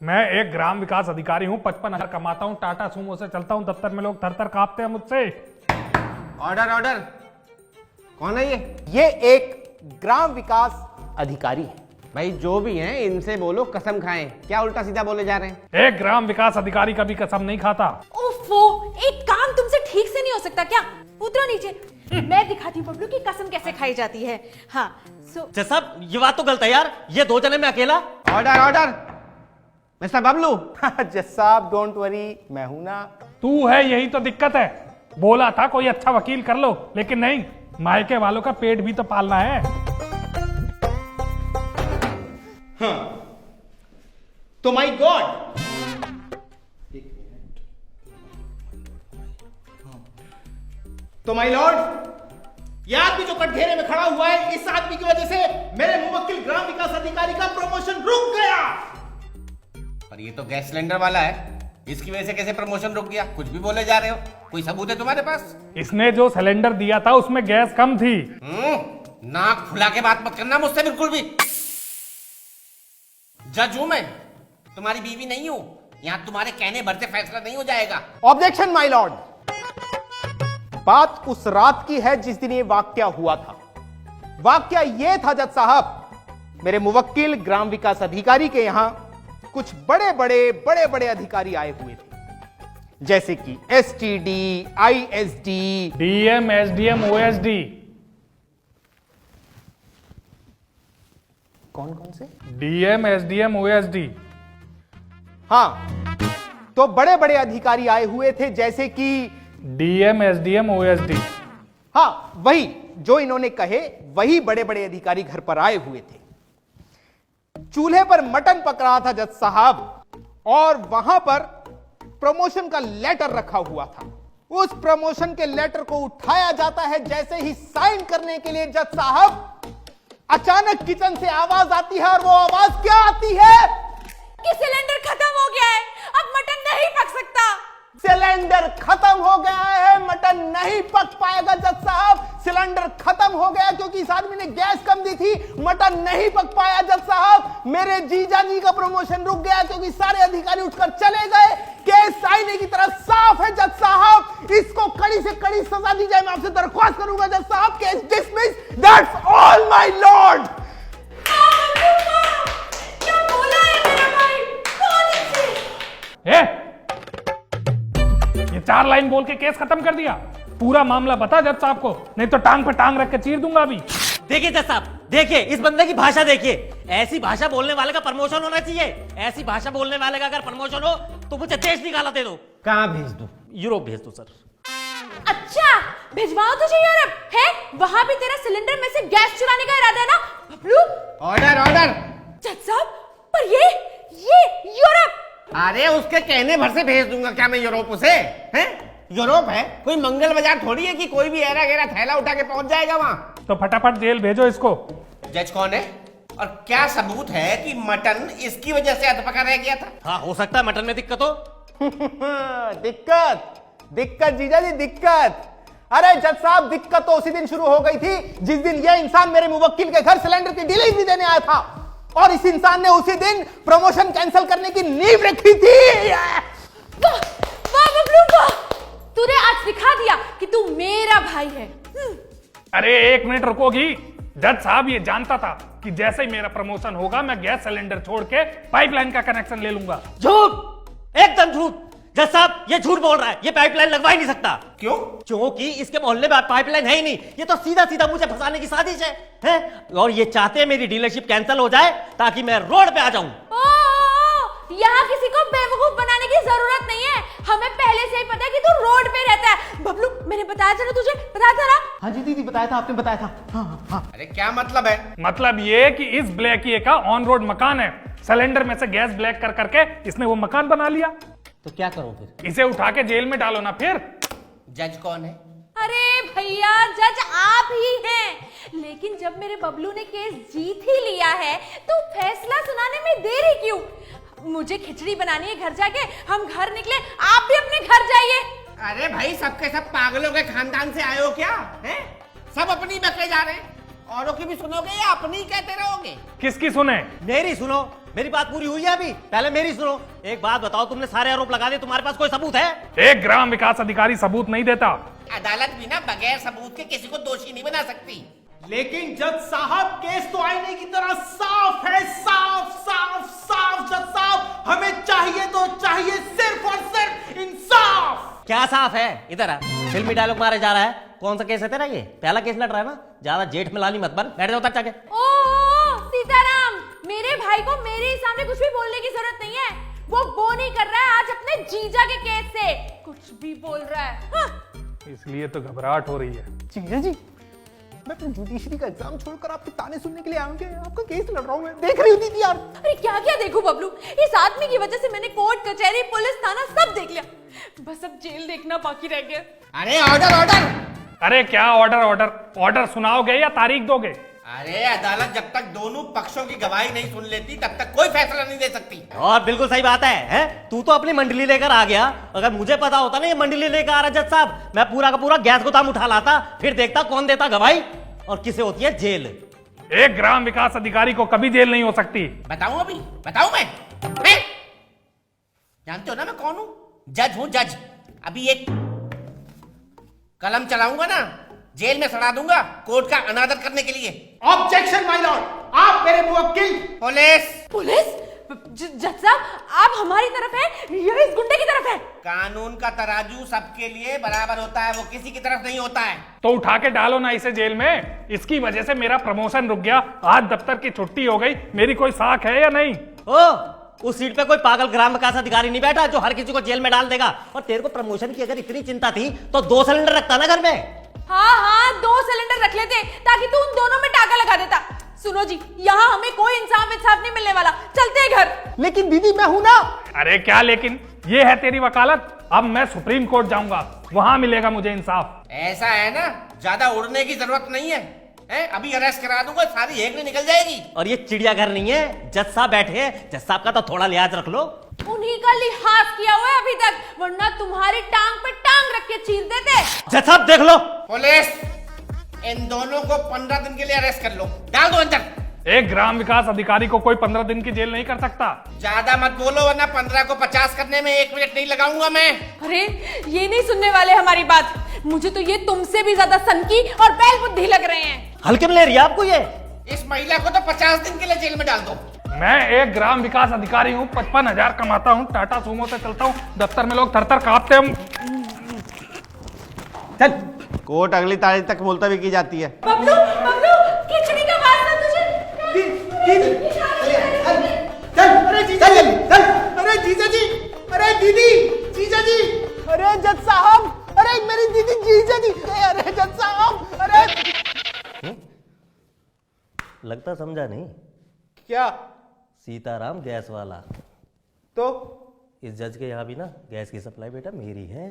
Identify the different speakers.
Speaker 1: मैं एक ग्राम विकास अधिकारी हूँ, 55,000 कमाता हूँ, टाटा सुमो से चलता हूँ, दफ्तर में लोग थर थर कांपते हैं मुझसे।
Speaker 2: Order order. कौन है ये?
Speaker 3: ये एक ग्राम विकास अधिकारी है।
Speaker 2: भाई जो भी हैं इनसे बोलो कसम खाएं, क्या उल्टा सीधा बोले जा रहे हैं?
Speaker 1: एक ग्राम विकास अधिकारी कभी कसम नहीं खाता।
Speaker 4: ओफो, एक काम तुमसे ठीक से नहीं हो सकता क्या? उतरो नीचे, मैं दिखाती हूँ बबलू की कसम कैसे खाई जाती है। हाँ
Speaker 5: जज साहब ये बात तो गलत है यार, ये 2 जने में अकेला।
Speaker 2: Order order. मिस्टर बबलू।
Speaker 3: जज साहब डोंट वरी, मैं हूं ना।
Speaker 1: तू है, यही तो दिक्कत है। बोला था कोई अच्छा वकील कर लो, लेकिन नहीं, मायके वालों का पेट भी तो पालना है।
Speaker 3: तो माय गॉड, तो माय लॉर्ड, ये आदमी जो कटघरे में खड़ा हुआ है, इस आदमी की वजह से मेरे मुवक्किल ग्राम विकास अधिकारी का प्रमोशन रुक गया।
Speaker 2: पर ये तो गैस सिलेंडर वाला है, इसकी वजह से कैसे प्रमोशन रुक गया? कुछ भी बोले जा रहे हो, कोई सबूत है तुम्हारे पास?
Speaker 1: इसने जो सिलेंडर दिया था उसमें गैस कम थी।
Speaker 2: नाक फुला के बात मत करना मुझसे बिल्कुल भी। जज हूं मैं, तुम्हारी बीवी नहीं हूं। यहां तुम्हारे कहने भर से फैसला नहीं हो जाएगा।
Speaker 3: Objection my Lord. बात उस रात की है जिस दिन ये वाकया हुआ था। वाकया ये था जज साहब, मेरे मुवक्किल ग्राम विकास अधिकारी के यहां कुछ बड़े बड़े अधिकारी आए हुए थे, जैसे कि STD, ISD,
Speaker 1: DM, SDM, OSD.
Speaker 3: कौन कौन से?
Speaker 1: DM, SDM, OSD.
Speaker 3: हां, तो बड़े बड़े अधिकारी आए हुए थे, जैसे कि
Speaker 1: डीएम, एसडीएम, ओएसडी।
Speaker 3: हां, वही जो इन्होंने कहे, वही बड़े बड़े अधिकारी घर पर आए हुए थे। चूल्हे पर मटन पक रहा था जज साहब, और वहां पर प्रमोशन का लेटर रखा हुआ था। उस प्रमोशन के लेटर को उठाया जाता है, जैसे ही साइन करने के लिए जज साहब, अचानक किचन से आवाज आती है, और वो आवाज क्या आती है
Speaker 4: कि सिलेंडर खत्म हो गया है, अब मटन नहीं पक सकता।
Speaker 3: सिलेंडर खत्म हो गया है, मटन नहीं पक पाएगा जज साहब। सिलेंडर खत्म हो गया क्योंकि इस आदमी ने गैस कम दी थी, मटन नहीं पक पाया जज साहब। मेरे जीजा जी का प्रमोशन रुक गया क्योंकि सारे अधिकारी उठकर चले गए। केस आईने की तरह साफ है जज साहब, इसको कड़ी से कड़ी सजा दी जाए। मैं आपसे दरख्वास्त करूंगा जज साहब, case dismiss. That's all my Lord.
Speaker 4: क्या बोला है मेरा भाई? बहुत अच्छे।
Speaker 1: ये 4 लाइन बोल के केस खत्म कर दिया। पूरा मामला बता जज साहब को, नहीं तो टांग पे टांग रख के चीर दूंगा अभी।
Speaker 5: देखिए जज साहब, देखिए इस बंदे की भाषा देखिए। ऐसी भाषा बोलने वाले का प्रमोशन होना चाहिए। ऐसी भाषा बोलने वाले का अगर प्रमोशन हो तो मुझे देश निकाला दे दो।
Speaker 2: कहां भेज दो?
Speaker 5: यूरोप भेज दो सर।
Speaker 4: अच्छा, भिजवाओ तुझे यूरोप है? वहां भी तेरा सिलेंडर में से गैस चुराने का इरादा है ना बबलू?
Speaker 2: Order order.
Speaker 4: जज साहब, पर ये यूरोप।
Speaker 2: अरे उसके कहने भर से भेज दूंगा क्या मैं यूरोप उसे? हैं? यूरोप है कोई मंगल बाजार थोड़ी है कि कोई भी ऐरा गैरा थैला उठा के पहुंच जाएगा वहां।
Speaker 1: तो फटाफट जेल भेजो इसको।
Speaker 2: जज कौन है और क्या सबूत है कि मटन इसकी वजह से अधपका रह गया था?
Speaker 5: हाँ हो सकता है मटन में दिक्कत हो।
Speaker 3: दिक्कत जीजा जी, दिक्कत। अरे जज साहब, दिक्कत तो उसी दिन शुरू हो गई थी जिस दिन यह इंसान मेरे मुवक्किल के घर सिलेंडर की डिलीवरी देने आया था, और इस इंसान ने उसी दिन प्रमोशन कैंसिल करने की नींव रखी थी।
Speaker 4: वाह वाह बबलू वाह, तूने आज दिखा दिया कि तू मेरा भाई है।
Speaker 1: अरे 1 मिनट रुकोगी? जज साहब ये जानता था कि जैसे ही मेरा प्रमोशन होगा मैं गैस सिलेंडर छोड़ के पाइपलाइन का कनेक्शन ले लूंगा।
Speaker 5: झूठ, एकदम झूठ। जज साहब ये झूठ बोल रहा है, ये पाइपलाइन लगवा ही नहीं सकता।
Speaker 2: क्यों?
Speaker 5: क्योंकि इसके मोहल्ले में पाइपलाइन है ही नहीं। ये तो सीधा सीधा मुझे फंसाने की साजिश है? और ये चाहते हैं मेरी डीलरशिप कैंसिल हो जाए ताकि मैं रोड पे आ जाऊं।
Speaker 4: यहाँ किसी को बेवकूफ बनाने की जरूरत नहीं है, हमें पहले से ही पता है कि तू रोड पे रहता है। बबलू, मैंने बताया था ना तुझे, बताया था ना?
Speaker 3: हाँ जी दीदी, बताया था, आपने बताया था। हाँ।
Speaker 2: अरे क्या मतलब है?
Speaker 1: मतलब ये कि इस ब्लैकिए का ऑन रोड मकान है, सिलेंडर में से गैस ब्लैक कर करके इसने वो मकान बना लिया।
Speaker 5: तो क्या करूं फिर?
Speaker 1: इसे उठा के जेल में डालो ना फिर।
Speaker 2: जज कौन है?
Speaker 4: अरे भैया, जज आप ही हैं। लेकिन जब मेरे बबलू ने केस जीत ही लिया है तो फैसला सुनाने में देरी क्यों? मुझे खिचड़ी बनानी है घर जाके, हम घर निकले, आप भी अपने घर जाइए।
Speaker 2: अरे भाई सबके सब पागलों के खानदान से आए हो क्या? हैं? सब अपनी बकरे जा रहे हैं, औरों की भी सुनोगे या अपनी कहते रहोगे?
Speaker 1: किसकी सुने?
Speaker 5: मेरी सुनो। मेरी बात पूरी हुई है अभी? पहले मेरी सुनो। एक बात बताओ, तुमने सारे आरोप लगा दिए, तुम्हारे पास कोई सबूत है?
Speaker 1: एक ग्राम विकास अधिकारी सबूत नहीं देता।
Speaker 2: अदालत भी ना बगैर सबूत के किसी को दोषी नहीं बना सकती।
Speaker 3: लेकिन जज साहब, केस तो आईने की तरह साफ है, साफ साफ साफ। जज साहब, हमें चाहिए तो चाहिए सिर्फ और सिर्फ इंसाफ।
Speaker 5: क्या साफ है? इधर आ, फिल्मी डायलॉग मारे जा रहा है। कौन सा केस है तेरा? ये पहला केस लड़ रहा है ना? ज्यादा जेठ में लानी मत बन, बैठ जाओ जाके।
Speaker 4: ओ सीताराम, मेरे भाई को मेरे सामने कुछ भी बोलने की जरूरत नहीं है। वो नहीं कर रहा है आज अपने जीजा के केस से, कुछ भी बोल रहा है। हाँ।
Speaker 1: इसलिए तो घबराहट हो रही है।
Speaker 3: जीजा जी, मैं अपने जुडिशरी का एग्जाम छोड़कर आपके ताने सुनने के लिए आऊंगा। आपका केस लड़ रहा हूं मैं, देख रही होती थी यार।
Speaker 4: अरे क्या क्या देखूं बबलू, इस आदमी की वजह से मैंने कोर्ट कचहरी पुलिस थाना सब देख लिया, बस अब जेल देखना बाकी रह गया।
Speaker 2: अरे ऑर्डर ऑर्डर।
Speaker 1: अरे क्या ऑर्डर ऑर्डर? ऑर्डर सुनाओगे या तारीख दोगे?
Speaker 2: अरे अदालत जब तक दोनों पक्षों की गवाही नहीं सुन लेती तब तक कोई फैसला नहीं दे सकती।
Speaker 5: और बिल्कुल सही बात है, हैं? तू तो अपनी मंडली लेकर आ गया। अगर मुझे पता होता ना ये मंडली लेकर आ रहा जज साहब, मैं पूरा का पूरा गैस गोदाम उठा लाता, फिर देखता कौन देता गवाही और किसे होती है जेल।
Speaker 1: एक ग्राम विकास अधिकारी को कभी जेल नहीं हो सकती।
Speaker 2: बताऊं अभी? बताऊं मैं? जानते हो ना मैं कौन हूं? जज हूं, जज। अभी एक कलम चलाऊंगा ना, जेल में सड़ा दूंगा कोर्ट का अनादर करने के लिए।
Speaker 3: ऑब्जेक्शन माय लॉर्ड, आप मेरे मुवक्किल।
Speaker 2: Police
Speaker 4: police? जज साहब, आप हमारी तरफ है या इस गुंडे की तरफ है?
Speaker 2: कानून का तराजू सबके लिए बराबर होता है, वो किसी की तरफ नहीं होता है।
Speaker 1: तो उठा के डालो ना इसे जेल में। इसकी वजह से मेरा प्रमोशन रुक गया, आज दफ्तर की छुट्टी हो गई। मेरी कोई साख है या नहीं?
Speaker 5: उस सीट पे कोई पागल ग्राम विकास अधिकारी नहीं बैठा जो हर किसी को जेल में डाल देगा। और तेरे को प्रमोशन की अगर इतनी चिंता थी तो 2 सिलेंडर रखता ना घर में।
Speaker 4: हाँ 2 सिलेंडर रख लेते ताकि तू उन दोनों में टाका लगा देता। सुनो जी, यहाँ हमें कोई इंसाफ नहीं मिलने वाला, चलते हैं घर।
Speaker 3: लेकिन दीदी मैं हूं ना।
Speaker 1: अरे क्या लेकिन? ये है तेरी वकालत। अब मैं सुप्रीम कोर्ट जाऊंगा, वहां मिलेगा मुझे इंसाफ।
Speaker 2: ऐसा है ना, ज्यादा उड़ने की जरूरत नहीं है, अभी अरेस्ट करा दूंगा, सारी हेगड़ी निकल जाएगी।
Speaker 5: और ये चिड़ियाघर नहीं है, जज साहब बैठे हैं, जज साहब का तो थोड़ा लिहाज रख लो।
Speaker 4: उन्हीं का लिहाज किया हुआ है अभी तक, वरना तुम्हारी टांग पे टांग रख के चीर देते।
Speaker 5: जज साहब देख लो।
Speaker 2: पुलिस, इन दोनों को 15 दिन के लिए अरेस्ट कर लो, डाल दो अंदर।
Speaker 1: एक ग्राम विकास अधिकारी को कोई 15 दिन की जेल नहीं कर सकता।
Speaker 2: ज्यादा मत बोलो वरना 15 को 50 करने में 1 मिनट नहीं लगाऊंगा मैं।
Speaker 4: अरे ये नहीं सुनने वाले हमारी बात, मुझे तो ये तुमसे भी ज्यादा सनकी और बैल बुद्धि लग रहे हैं।
Speaker 5: हल्के में ले रही है आपको ये?
Speaker 2: इस महिला को तो 50 दिन के लिए जेल में डाल दो।
Speaker 1: मैं एक ग्राम विकास अधिकारी हूँ, 55,000 कमाता हूँ, टाटा सूमो से चलता हूँ, दफ्तर में लोग थर-थर कांपते हैं।
Speaker 2: चल, कोर्ट अगली तारीख तक मुलतवी की जाती है।
Speaker 4: बबलू, बबलू, खिचड़ी का वास्ता तुझे।
Speaker 3: अरे जीजा जी, अरे जीजा जी, अरे दीदी, जीजा जी, अरे जज साहब, अरे मेरी दीदी, जीजा जी, अरे जज साहब, अरे।
Speaker 5: लगता समझा नहीं।
Speaker 3: क्या?
Speaker 5: सीताराम गैस वाला।
Speaker 3: तो
Speaker 5: इस जज के यहाँ भी ना गैस की सप्लाई बेटा मेरी है।